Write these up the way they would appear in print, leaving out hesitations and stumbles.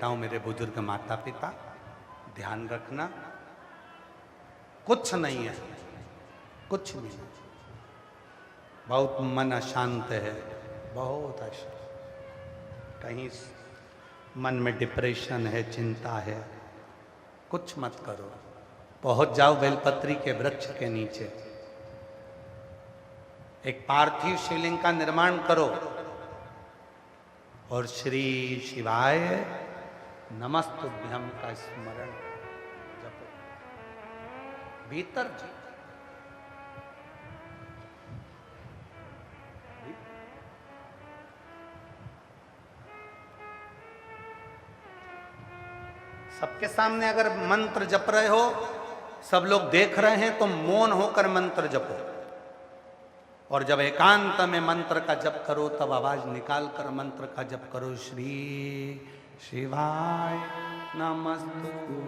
बेटाओं, मेरे बुजुर्ग माता पिता, ध्यान रखना, कुछ नहीं है, कुछ नहीं। बहुत मन अशांत है, बहुत अशांत, कहीं मन में डिप्रेशन है, चिंता है, कुछ मत करो। पहुंच जाओ बेलपत्री के वृक्ष के नीचे, एक पार्थिव शिवलिंग का निर्माण करो और श्री शिवाय नमस्तुभ्यम का स्मरण जपो। भीतर जी सबके सामने अगर मंत्र जप रहे हो, सब लोग देख रहे हैं, तो मौन होकर मंत्र जपो। और जब एकांत में मंत्र का जप करो, तब आवाज निकाल कर मंत्र का जप करो। श्री शिवाय नमस्तुभ्यं,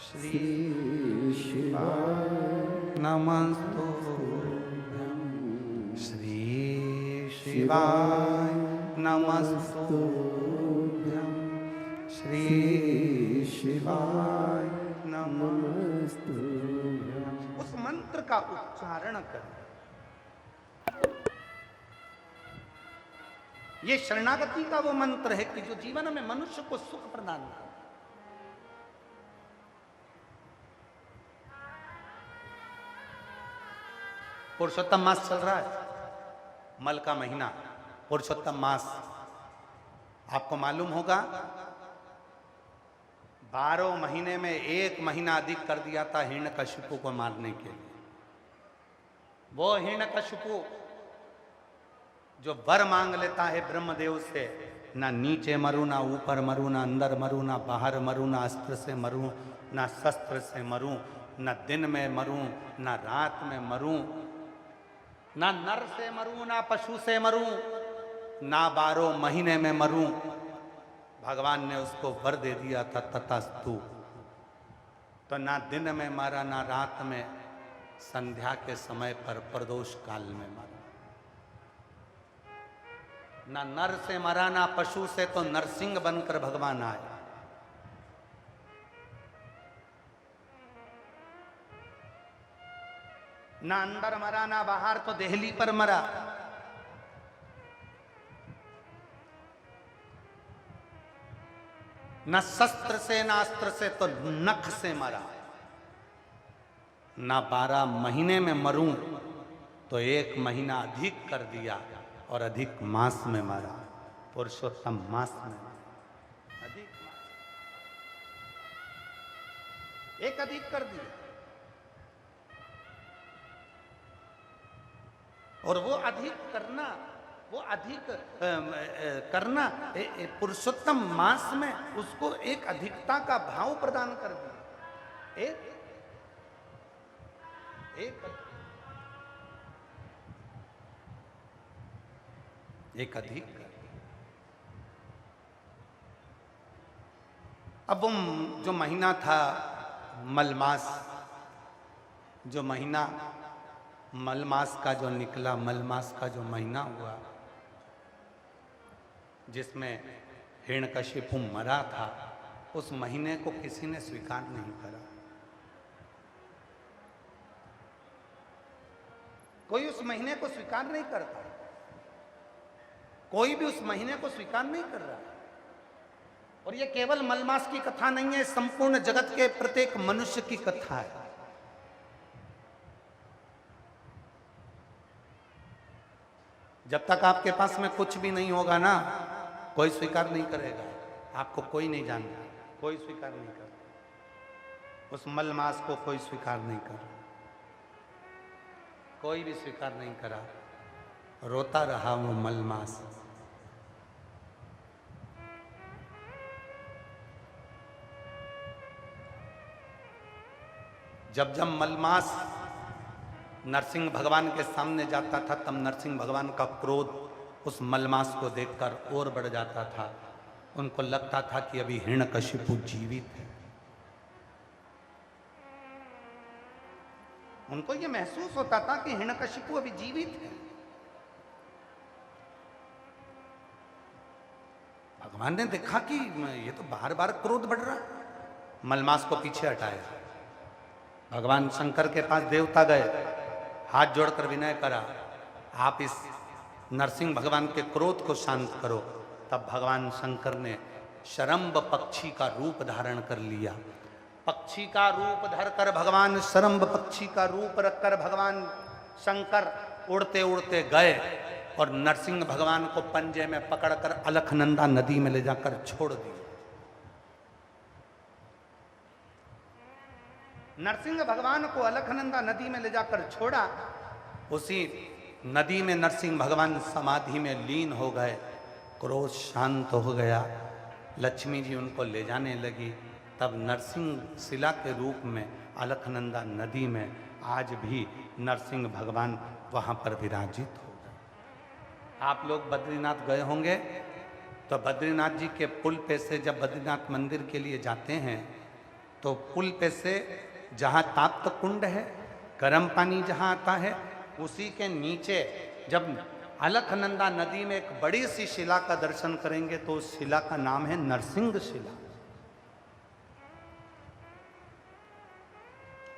श्री शिवाय नमस्तुभ्यं, श्री शिवाय नमस्तुभ्यं, श्री शिवाय नमस्तुभ्यं। उस मंत्र का उच्चारण करें। ये शरणागति का वो मंत्र है कि जो जीवन में मनुष्य को सुख प्रदान करे। पुरुषोत्तम मास चल रहा है, मल का महीना, पुरुषोत्तम मास। आपको मालूम होगा 12 महीने में 1 महीना अधिक कर दिया था हिरण्यकशिपु को मारने के लिए। वो हिरण्यकशिपु जो वर मांग लेता है ब्रह्मदेव से, ना नीचे मरूं, ना ऊपर मरूं, ना अंदर मरूं, ना बाहर मरूं, ना अस्त्र से मरूं, ना शस्त्र से मरूं, ना दिन में मरूं, ना रात में मरूं, ना नर से मरूं, ना पशु से मरूं, ना 12 महीने में मरूं। भगवान ने उसको वर दे दिया था, तथास्तु। तो ना दिन में मारा, ना रात में, संध्या के समय पर प्रदोष काल में मारा। ना नर से मरा, ना पशु से, तो नरसिंह बनकर भगवान आए। ना अंदर मरा, ना बाहर, तो देहली पर मरा। न शस्त्र से, ना अस्त्र से, तो नख से मरा। ना 12 महीने में मरूं, तो 1 महीना अधिक कर दिया और अधिक मास में मरा, पुरुषोत्तम मास में अधिक मास, एक अधिक कर दिया। और वो अधिक करना, वो अधिक करना पुरुषोत्तम मास में उसको एक अधिकता का भाव प्रदान कर दिया। एक अधिक। अब वो जो महीना था मलमास, जो महीना मलमास का जो निकला, मलमास का जो महीना हुआ, जिसमें हिरण्यकशिपु मरा था, उस महीने को किसी ने स्वीकार नहीं करा। कोई उस महीने को स्वीकार नहीं करता, कोई भी उस महीने को स्वीकार नहीं कर रहा। और ये केवल मलमास की कथा नहीं है, संपूर्ण जगत के प्रत्येक मनुष्य की कथा है। जब तक आपके पास में कुछ भी नहीं होगा ना, कोई स्वीकार नहीं करेगा आपको, कोई नहीं जानता, कोई स्वीकार नहीं करता। उस मलमास को कोई स्वीकार नहीं कर, कोई भी स्वीकार नहीं करा। रोता रहा वो मलमास। जब जब मलमास नरसिंह भगवान के सामने जाता था, तब नरसिंह भगवान का क्रोध उस मलमास को देखकर और बढ़ जाता था। उनको लगता था कि अभी हिरण्यकशिपु जीवित है। उनको यह महसूस होता था कि हिरण्यकशिपु अभी जीवित है। भगवान ने देखा कि ये तो बार बार क्रोध बढ़ रहा, मलमास को पीछे हटाया। भगवान शंकर के पास देवता गए, हाथ जोड़कर विनय करा, आप इस नरसिंह भगवान के क्रोध को शांत करो। तब भगवान शंकर ने शरम्ब पक्षी का रूप धारण कर लिया। पक्षी का रूप धरकर भगवान शरम्ब पक्षी का रूप रखकर भगवान शंकर उड़ते उड़ते गए और नरसिंह भगवान को पंजे में पकड़कर अलखनंदा नदी में ले जाकर छोड़ दिया। नरसिंह भगवान को अलखनंदा नदी में ले जाकर छोड़ा। उसी नदी में नरसिंह भगवान समाधि में लीन हो गए, क्रोध शांत हो गया। लक्ष्मी जी उनको ले जाने लगी। तब नरसिंह शिला के रूप में अलखनंदा नदी में आज भी नरसिंह भगवान वहाँ पर विराजित हो गए। आप लोग बद्रीनाथ गए होंगे तो बद्रीनाथ जी के पुल पे से जब बद्रीनाथ मंदिर के लिए जाते हैं तो पुल पे से जहाँ ताप्त कुंड है, गर्म पानी जहाँ आता है, उसी के नीचे जब अलखनंदा नदी में एक बड़ी सी शिला का दर्शन करेंगे तो उस शिला का नाम है नरसिंह शिला।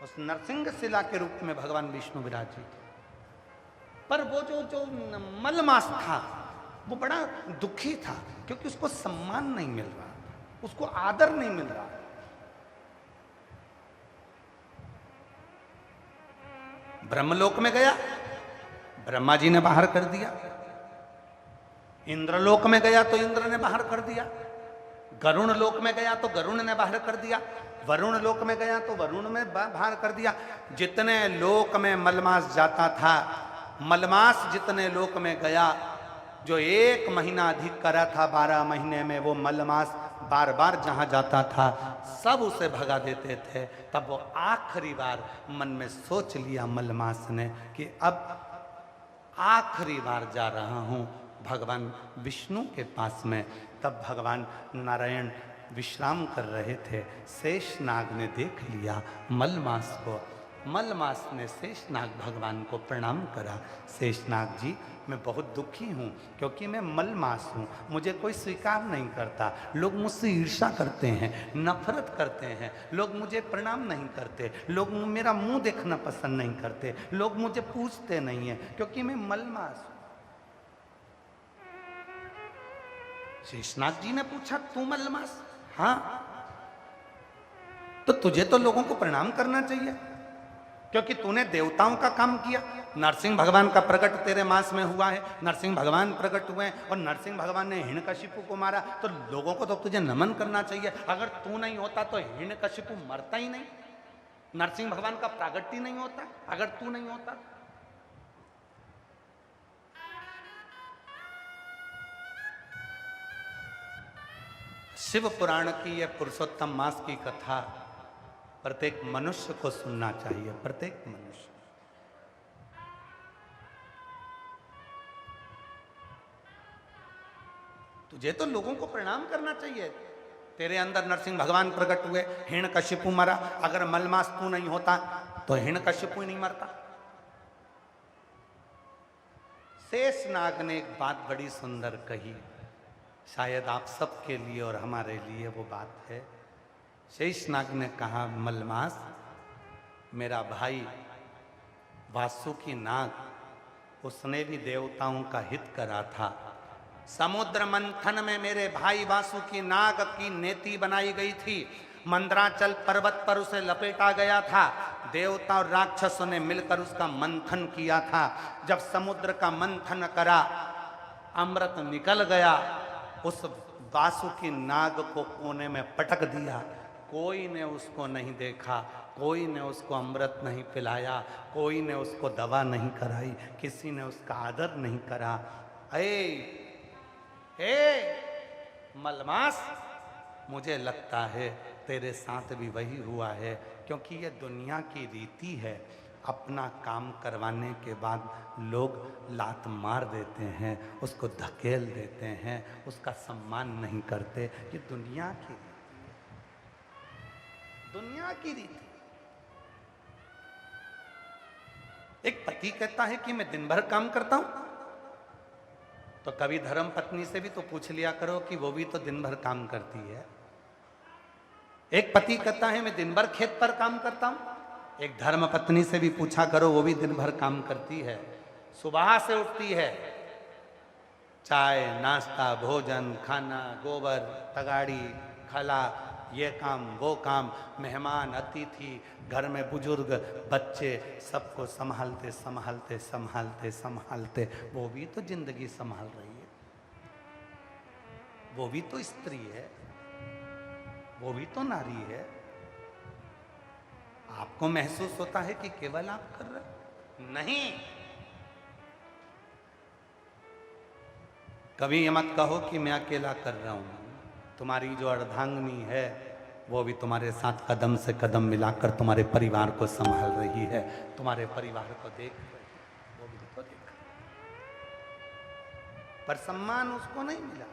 उस नरसिंह शिला के रूप में भगवान विष्णु विराजित। पर वो जो मलमास था वो बड़ा दुखी था क्योंकि उसको सम्मान नहीं मिल रहा, उसको आदर नहीं मिल रहा। ब्रह्मलोक में गया, ब्रह्मा जी ने बाहर कर दिया। इंद्रलोक में गया तो इंद्र ने बाहर कर दिया। गरुण लोक में गया तो गरुण ने बाहर कर दिया। वरुण लोक में गया तो वरुण में बाहर कर दिया। जितने लोक में मलमास जाता था, मलमास जितने लोक में गया, जो 1 महीना अधिक करा था 12 महीने में, वो मलमास बार बार जहां जाता था सब उसे भगा देते थे। तब वो आखिरी बार मन में सोच लिया मलमास ने कि अब आखिरी बार जा रहा हूं भगवान विष्णु के पास में। तब भगवान नारायण विश्राम कर रहे थे। शेषनाग ने देख लिया मलमास को। मलमास ने शेषनाग भगवान को प्रणाम करा। शेषनाग जी, मैं बहुत दुखी हूँ क्योंकि मैं मलमास हूँ, मुझे कोई स्वीकार नहीं करता। लोग मुझसे ईर्ष्या करते हैं, नफरत करते हैं, लोग मुझे प्रणाम नहीं करते, लोग मेरा मुंह देखना पसंद नहीं करते, लोग मुझे पूछते नहीं हैं क्योंकि मैं मलमास हूँ। शेषनाग जी ने पूछा, तू मलमास? हाँ। तो तुझे तो लोगों को प्रणाम करना चाहिए क्योंकि तूने देवताओं का काम किया। नरसिंह भगवान का प्रकट तेरे मास में हुआ है, नरसिंह भगवान प्रकट हुए हैं और नरसिंह भगवान ने हिरण्यकशिपु को मारा, तो लोगों को तो तुझे नमन करना चाहिए। अगर तू नहीं होता तो हिरण्यकशिपु मरता ही नहीं, नरसिंह भगवान का प्रागट्य नहीं होता अगर तू नहीं होता। शिव पुराण की यह पुरुषोत्तम मास की कथा प्रत्येक मनुष्य को सुनना चाहिए। प्रत्येक मनुष्य। तुझे तो लोगों को प्रणाम करना चाहिए। तेरे अंदर नरसिंह भगवान प्रकट हुए, हिरण्यकशिपु मरा। अगर मलमास तू नहीं होता तो हिरण्यकशिपु ही नहीं मरता। शेषनाग ने एक बात बड़ी सुंदर कही, शायद आप सबके लिए और हमारे लिए वो बात है। शेषनाग ने कहा, मलमास, मेरा भाई वासुकी नाग, उसने भी देवताओं का हित करा था। समुद्र मंथन में मेरे भाई वासुकी नाग की नेति बनाई गई थी। मंदराचल पर्वत पर उसे लपेटा गया था। देवता और राक्षसों ने मिलकर उसका मंथन किया था। जब समुद्र का मंथन करा, अमृत निकल गया। उस वासुकी नाग को कोने में पटक दिया। कोई ने उसको नहीं देखा, कोई ने उसको अमृत नहीं पिलाया, कोई ने उसको दवा नहीं कराई, किसी ने उसका आदर नहीं करा। मलमास, मुझे लगता है तेरे साथ भी वही हुआ है, क्योंकि ये दुनिया की रीति है। अपना काम करवाने के बाद लोग लात मार देते हैं, उसको धकेल देते हैं, उसका सम्मान नहीं करते। ये दुनिया की रीति, दुनिया की रीति। एक पति कहता है कि मैं दिन भर काम करता हूं, तो कभी धर्म पत्नी से भी तो पूछ लिया करो कि वो भी तो दिन भर काम करती है। एक पति कहता है मैं दिन भर खेत पर काम करता हूं, एक धर्म पत्नी से भी पूछा करो, वो भी दिन भर काम करती है। सुबह से उठती है, चाय नाश्ता भोजन खाना, गोबर तगाड़ी खला, ये काम वो काम, मेहमान अतिथि, घर में बुजुर्ग बच्चे, सबको संभालते संभालते संभालते संभालते वो भी तो जिंदगी संभाल रही है, वो भी तो स्त्री है, वो भी तो नारी है। आपको महसूस होता है कि केवल आप कर रहे? नहीं। कभी ये मत कहो कि मैं अकेला कर रहा हूं। तुम्हारी जो अर्धांगिनी है वो भी तुम्हारे साथ कदम से कदम मिलाकर तुम्हारे परिवार को संभाल रही है, तुम्हारे परिवार को देख रही है, वो भी तो देख। पर सम्मान उसको नहीं मिला।